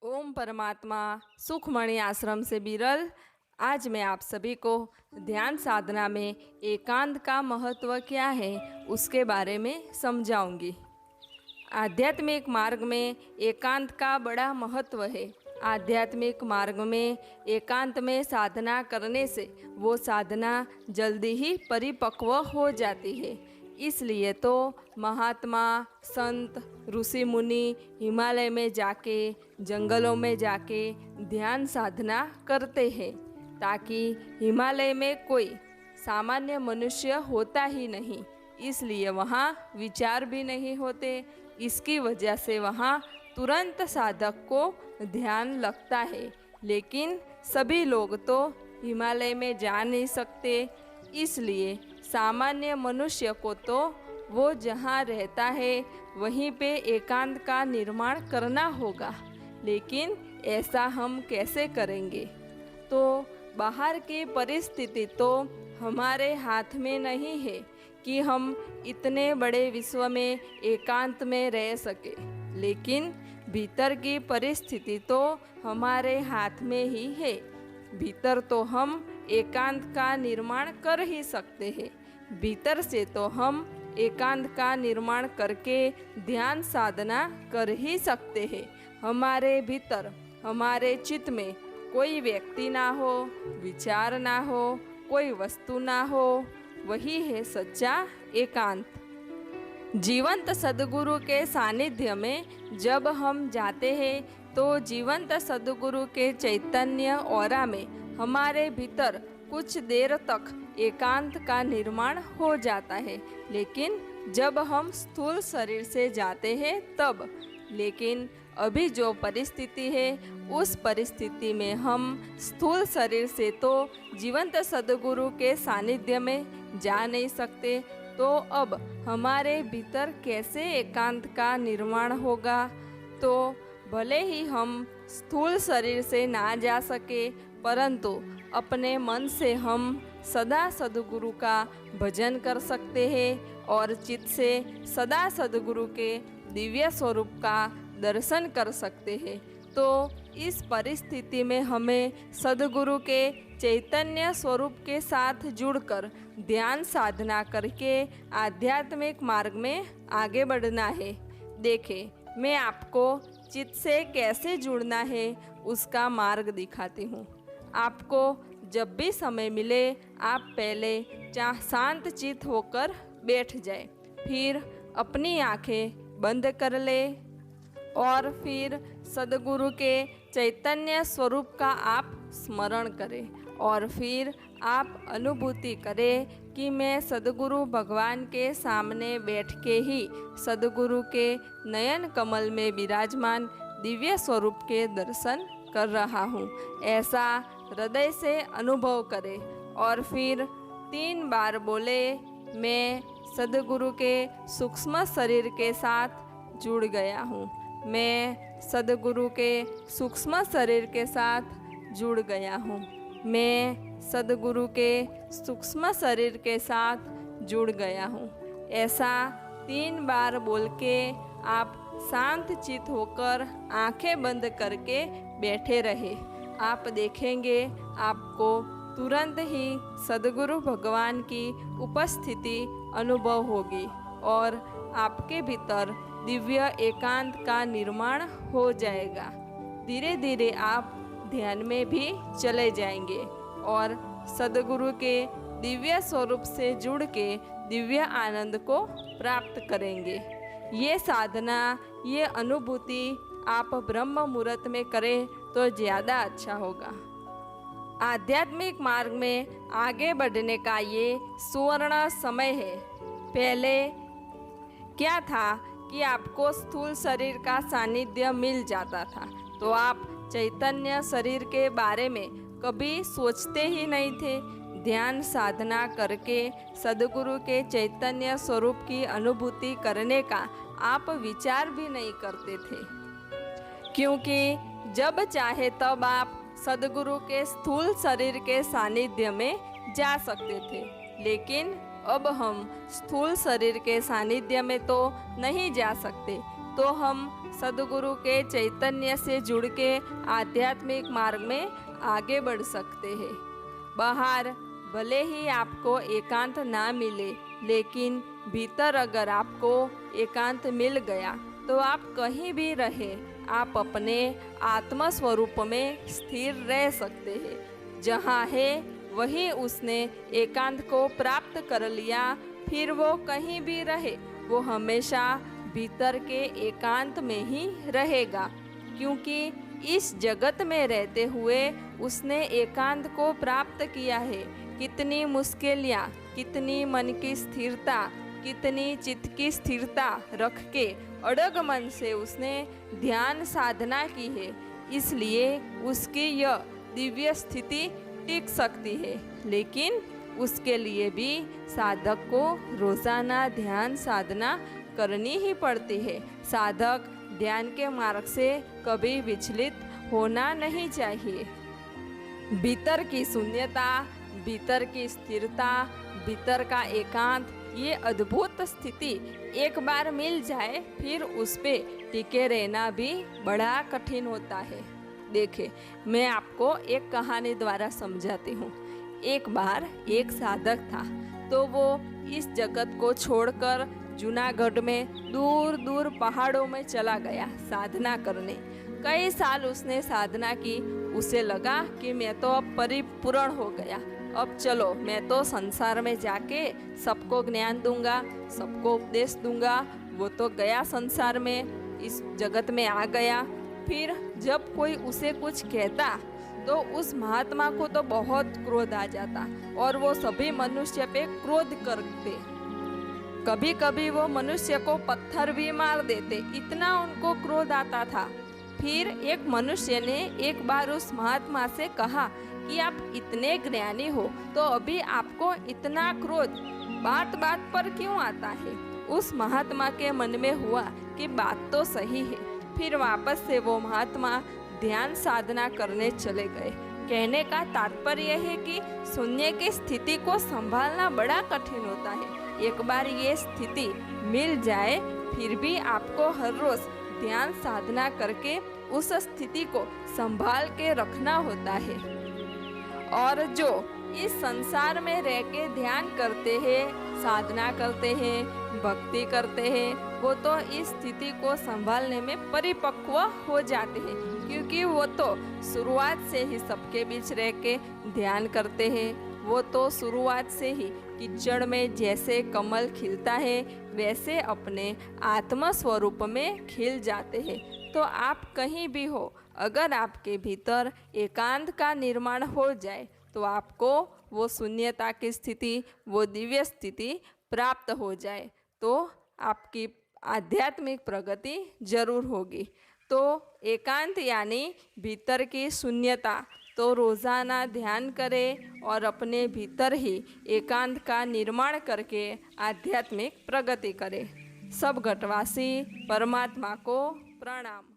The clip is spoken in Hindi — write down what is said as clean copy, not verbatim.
ओम परमात्मा सुखमणि आश्रम से बिरल। आज मैं आप सभी को ध्यान साधना में एकांत का महत्व क्या है उसके बारे में समझाऊंगी। आध्यात्मिक मार्ग में एकांत का बड़ा महत्व है। आध्यात्मिक मार्ग में एकांत में साधना करने से वो साधना जल्दी ही परिपक्व हो जाती है। इसलिए तो महात्मा संत ऋषि मुनि हिमालय में जाके जंगलों में जाके ध्यान साधना करते हैं, ताकि हिमालय में कोई सामान्य मनुष्य होता ही नहीं, इसलिए वहाँ विचार भी नहीं होते। इसकी वजह से वहाँ तुरंत साधक को ध्यान लगता है। लेकिन सभी लोग तो हिमालय में जा नहीं सकते, इसलिए सामान्य मनुष्य को तो वो जहाँ रहता है वहीं पे एकांत का निर्माण करना होगा। लेकिन ऐसा हम कैसे करेंगे? तो बाहर की परिस्थिति तो हमारे हाथ में नहीं है कि हम इतने बड़े विश्व में एकांत में रह सके, लेकिन भीतर की परिस्थिति तो हमारे हाथ में ही है। भीतर तो हम एकांत का निर्माण कर ही सकते हैं। भीतर से तो हम एकांत का निर्माण करके ध्यान साधना कर ही सकते हैं। हमारे भीतर हमारे चित्त में कोई व्यक्ति ना हो, विचार ना हो, कोई वस्तु ना हो, वही है सच्चा एकांत। जीवंत सद्गुरु के सानिध्य में जब हम जाते हैं तो जीवंत सद्गुरु के चैतन्य ऑरा में हमारे भीतर कुछ देर तक एकांत का निर्माण हो जाता है। लेकिन जब हम स्थूल शरीर से जाते हैं तब, लेकिन अभी जो परिस्थिति है उस परिस्थिति में हम स्थूल शरीर से तो जीवंत सद्गुरु के सानिध्य में जा नहीं सकते, तो अब हमारे भीतर कैसे एकांत का निर्माण होगा? तो भले ही हम स्थूल शरीर से ना जा सके, परंतु अपने मन से हम सदा सद्गुरु का भजन कर सकते हैं और चित्त से सदा सद्गुरु के दिव्य स्वरूप का दर्शन कर सकते हैं। तो इस परिस्थिति में हमें सद्गुरु के चैतन्य स्वरूप के साथ जुड़कर ध्यान साधना करके आध्यात्मिक मार्ग में आगे बढ़ना है। देखें, मैं आपको चित्त से कैसे जुड़ना है उसका मार्ग दिखाती हूँ। आपको जब भी समय मिले आप पहले शांत चित्त होकर बैठ जाए, फिर अपनी आंखें बंद कर ले और फिर सद्गुरु के चैतन्य स्वरूप का आप स्मरण करें और फिर आप अनुभूति करें कि मैं सद्गुरु भगवान के सामने बैठ के ही सद्गुरु के नयन कमल में विराजमान दिव्य स्वरूप के दर्शन कर रहा हूँ। ऐसा हृदय से अनुभव करें और फिर 3 बार बोले, मैं सद्गुरु के सूक्ष्म शरीर के साथ जुड़ गया हूँ। मैं सद्गुरु के सूक्ष्म शरीर के साथ जुड़ गया हूँ। मैं सद्गुरु के सूक्ष्म शरीर के साथ जुड़ गया हूँ। ऐसा 3 बार बोल के आप शांत चित्त होकर आंखें बंद करके बैठे रहे। आप देखेंगे आपको तुरंत ही सद्गुरु भगवान की उपस्थिति अनुभव होगी और आपके भीतर दिव्य एकांत का निर्माण हो जाएगा। धीरे धीरे आप ध्यान में भी चले जाएंगे और सद्गुरु के दिव्य स्वरूप से जुड़ के दिव्य आनंद को प्राप्त करेंगे। ये साधना, ये अनुभूति आप ब्रह्म मुहूर्त में करें तो ज़्यादा अच्छा होगा। आध्यात्मिक मार्ग में आगे बढ़ने का ये सुवर्ण समय है। पहले क्या था कि आपको स्थूल शरीर का सानिध्य मिल जाता था तो आप चैतन्य शरीर के बारे में कभी सोचते ही नहीं थे। ध्यान साधना करके सद्गुरु के चैतन्य स्वरूप की अनुभूति करने का आप विचार भी नहीं करते थे, क्योंकि जब चाहे तब आप सद्गुरु के स्थूल शरीर के सानिध्य में जा सकते थे। लेकिन अब हम स्थूल शरीर के सानिध्य में तो नहीं जा सकते, तो हम सद्गुरु के चैतन्य से जुड़ के आध्यात्मिक मार्ग में आगे बढ़ सकते हैं। बाहर भले ही आपको एकांत ना मिले, लेकिन भीतर अगर आपको एकांत मिल गया तो आप कहीं भी रहे, आप अपने आत्म स्वरूप में स्थिर रह सकते हैं। जहाँ है वहीं उसने एकांत को प्राप्त कर लिया, फिर वो कहीं भी रहे, वो हमेशा भीतर के एकांत में ही रहेगा, क्योंकि इस जगत में रहते हुए उसने एकांत को प्राप्त किया है। कितनी मुश्किलें, कितनी मन की स्थिरता, कितनी चित्त की स्थिरता रख के अड़ग मन से उसने ध्यान साधना की है, इसलिए उसकी यह दिव्य स्थिति टिक सकती है। लेकिन उसके लिए भी साधक को रोजाना ध्यान साधना करनी ही पड़ती है। साधक ध्यान के मार्ग से कभी विचलित होना नहीं चाहिए। भीतर की शून्यता, भीतर की स्थिरता, भीतर का एकांत, ये अद्भुत स्थिति एक बार मिल जाए फिर उस पे टिके रहना भी बड़ा कठिन होता है। देखिए, मैं आपको एक कहानी द्वारा समझाती हूँ। एक बार एक साधक था, तो वो इस जगत को छोड़कर जूनागढ़ में दूर दूर पहाड़ों में चला गया साधना करने। कई साल उसने साधना की। उसे लगा कि मैं तो अब परिपूर्ण हो गया, अब चलो मैं तो संसार में जाके सबको ज्ञान दूंगा, सबको उपदेश दूंगा। वो तो गया संसार में, इस जगत में आ गया। फिर जब कोई उसे कुछ कहता तो उस महात्मा को तो बहुत क्रोध आ जाता और वो सभी मनुष्य पे क्रोध करते। कभी कभी वो मनुष्य को पत्थर भी मार देते, इतना उनको क्रोध आता था। फिर एक मनुष्य ने एक बार उस महात्मा से कहा कि आप इतने ज्ञानी हो तो अभी आपको इतना क्रोध बात बात पर क्यों आता है। उस महात्मा के मन में हुआ कि बात तो सही है। फिर वापस से वो महात्मा ध्यान साधना करने चले गए। कहने का तात्पर्य है कि शून्य की स्थिति को संभालना बड़ा कठिन होता है। एक बार ये स्थिति मिल जाए फिर भी आपको हर रोज ध्यान साधना करके उस स्थिति को संभाल के रखना होता है। और जो इस संसार में रह के ध्यान करते हैं, साधना करते हैं, भक्ति करते हैं, वो तो इस स्थिति को संभालने में परिपक्व हो जाते हैं, क्योंकि वो तो शुरुआत से ही सबके बीच रह के ध्यान करते हैं। वो तो शुरुआत से ही कीचड़ में जैसे कमल खिलता है वैसे अपने आत्म स्वरूप में खिल जाते हैं। तो आप कहीं भी हो, अगर आपके भीतर एकांत का निर्माण हो जाए तो आपको वो शून्यता की स्थिति, वो दिव्य स्थिति प्राप्त हो जाए तो आपकी आध्यात्मिक प्रगति जरूर होगी। तो एकांत यानी भीतर की शून्यता, तो रोज़ाना ध्यान करें और अपने भीतर ही एकांत का निर्माण करके आध्यात्मिक प्रगति करें। सब घटवासी परमात्मा को प्रणाम।